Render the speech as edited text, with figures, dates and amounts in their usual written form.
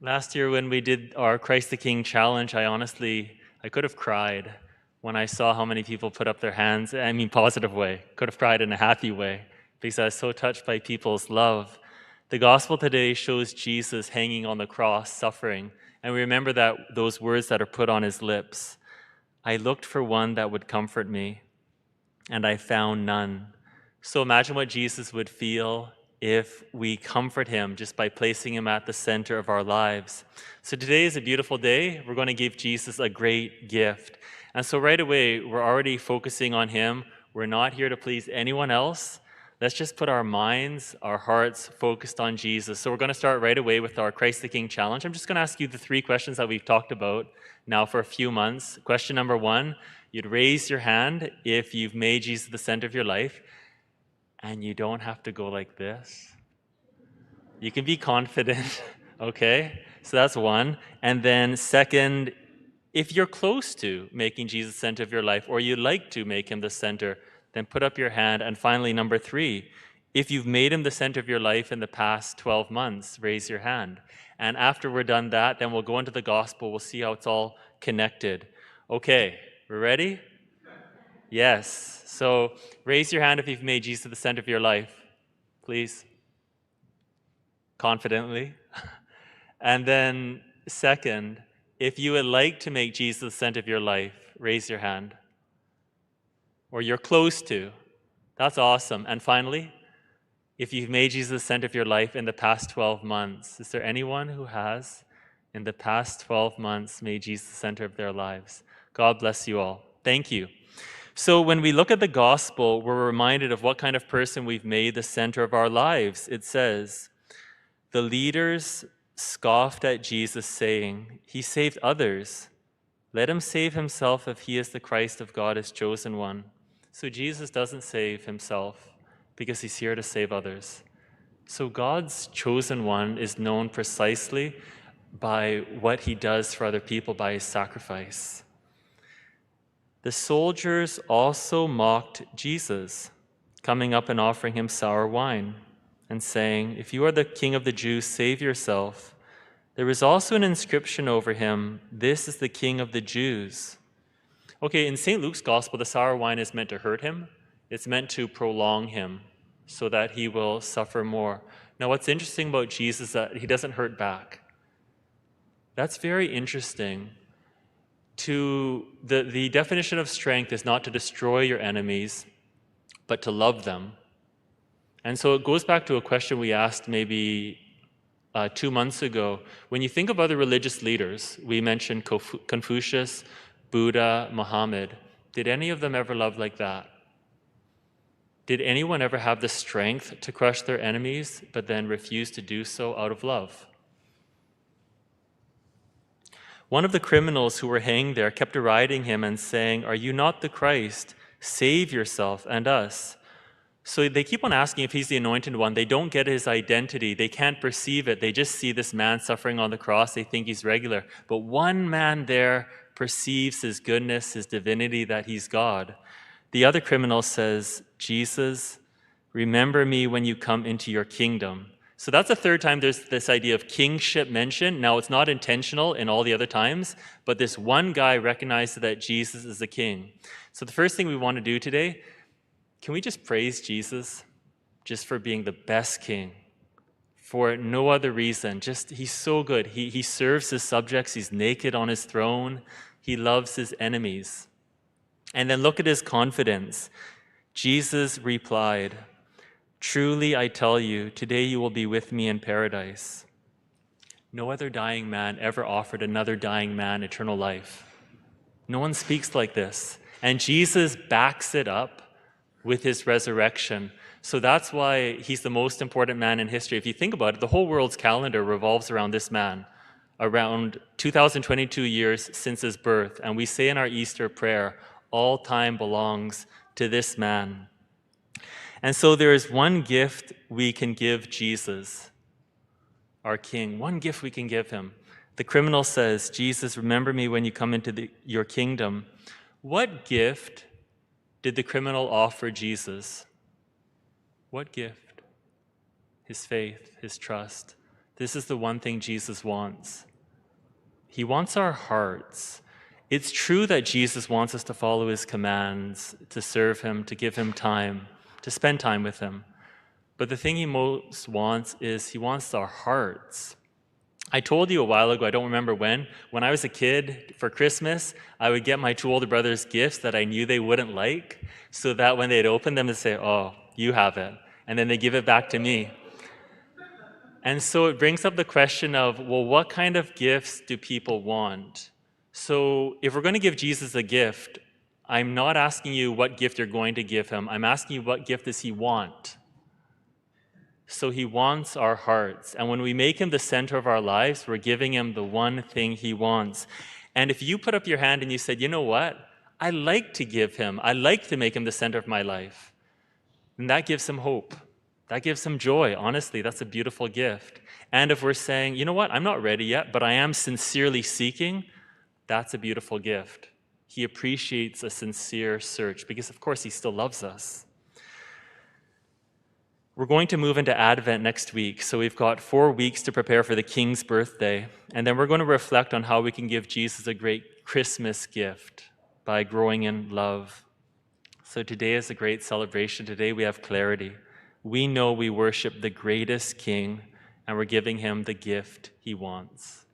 Last year when we did our Christ the King challenge, I could have cried when I saw how many people put up their hands. I mean, positive way. Could have cried in a happy way because I was so touched by people's love. The gospel today shows Jesus hanging on the cross, suffering, and we remember that those words that are put on his lips. I looked for one that would comfort me, and I found none. So imagine what Jesus would feel if we comfort him just by placing him at the center of our lives. So today is a beautiful day. We're going to give Jesus a great gift. And so right away, we're already focusing on him. We're not here to please anyone else. Let's just put our minds, our hearts focused on Jesus. So we're going to start right away with our Christ the King challenge. I'm just going to ask you the 3 questions that we've talked about now for a few months. Question number 1, you'd raise your hand if you've made Jesus the center of your life. And you don't have to go like this. You can be confident, okay? So that's 1. And then second, if you're close to making Jesus the center of your life, or you'd like to make him the center, then put up your hand. And finally, number 3, if you've made him the center of your life in the past 12 months, raise your hand. And after we're done that, then we'll go into the gospel. We'll see how it's all connected. Okay, we're ready? Yes. So raise your hand if you've made Jesus the center of your life, please. Confidently. And then second, if you would like to make Jesus the center of your life, raise your hand. Or you're close to. That's awesome. And finally, if you've made Jesus the center of your life in the past 12 months, is there anyone who has, in the past 12 months, made Jesus the center of their lives? God bless you all. Thank you. So when we look at the gospel, we're reminded of what kind of person we've made the center of our lives. It says, the leaders scoffed at Jesus, saying, he saved others. Let him save himself if he is the Christ of God, his chosen one. So Jesus doesn't save himself because he's here to save others. So God's chosen one is known precisely by what he does for other people, by his sacrifice. The soldiers also mocked Jesus, coming up and offering him sour wine and saying, if you are the king of the Jews, save yourself. There was also an inscription over him, this is the king of the Jews. Okay, in St. Luke's gospel, the sour wine is meant to hurt him. It's meant to prolong him so that he will suffer more. Now, what's interesting about Jesus is that he doesn't hurt back. That's very interesting. The definition of strength is not to destroy your enemies, but to love them. And so it goes back to a question we asked maybe 2 months ago. When you think of other religious leaders, we mentioned Confucius, Buddha, Muhammad. Did any of them ever love like that? Did anyone ever have the strength to crush their enemies, but then refuse to do so out of love? One of the criminals who were hanged there kept deriding him and saying, are you not the Christ? Save yourself and us. So they keep on asking if he's the anointed one. They don't get his identity. They can't perceive it. They just see this man suffering on the cross. They think he's regular. But one man there perceives his goodness, his divinity, that he's God. The other criminal says, Jesus, remember me when you come into your kingdom. So that's the third time there's this idea of kingship mentioned. Now, it's not intentional in all the other times, but this one guy recognized that Jesus is the king. So the first thing we want to do today, can we just praise Jesus just for being the best king? For no other reason. Just, he's so good. He serves his subjects. He's naked on his throne. He loves his enemies. And then look at his confidence. Jesus replied, truly, I tell you, today you will be with me in paradise. No other dying man ever offered another dying man eternal life. No one speaks like this. And Jesus backs it up with his resurrection. So that's why he's the most important man in history. If you think about it, the whole world's calendar revolves around this man, around 2022 years since his birth. And we say in our Easter prayer, all time belongs to this man. And so there is one gift we can give Jesus, our King. One gift we can give him. The criminal says, Jesus, remember me when you come into your kingdom. What gift did the criminal offer Jesus? What gift? His faith, his trust. This is the one thing Jesus wants. He wants our hearts. It's true that Jesus wants us to follow his commands, to serve him, to give him time, to spend time with him. But the thing he most wants is he wants our hearts. I told you a while ago, I don't remember when I was a kid, for Christmas, I would get my two older brothers gifts that I knew they wouldn't like, so that when they'd open them, they'd say, oh, you have it. And then they give it back to me. And so it brings up the question of, well, what kind of gifts do people want? So if we're going to give Jesus a gift, I'm not asking you what gift you're going to give him. I'm asking you, what gift does he want? So he wants our hearts. And when we make him the center of our lives, we're giving him the one thing he wants. And if you put up your hand and you said, you know what? I like to give him, I like to make him the center of my life, then that gives him hope. That gives him joy. Honestly, that's a beautiful gift. And if we're saying, you know what? I'm not ready yet, but I am sincerely seeking, that's a beautiful gift. He appreciates a sincere search because, of course, he still loves us. We're going to move into Advent next week, so we've got 4 weeks to prepare for the King's birthday, and then we're going to reflect on how we can give Jesus a great Christmas gift by growing in love. So today is a great celebration. Today we have clarity. We know we worship the greatest King, and we're giving him the gift he wants.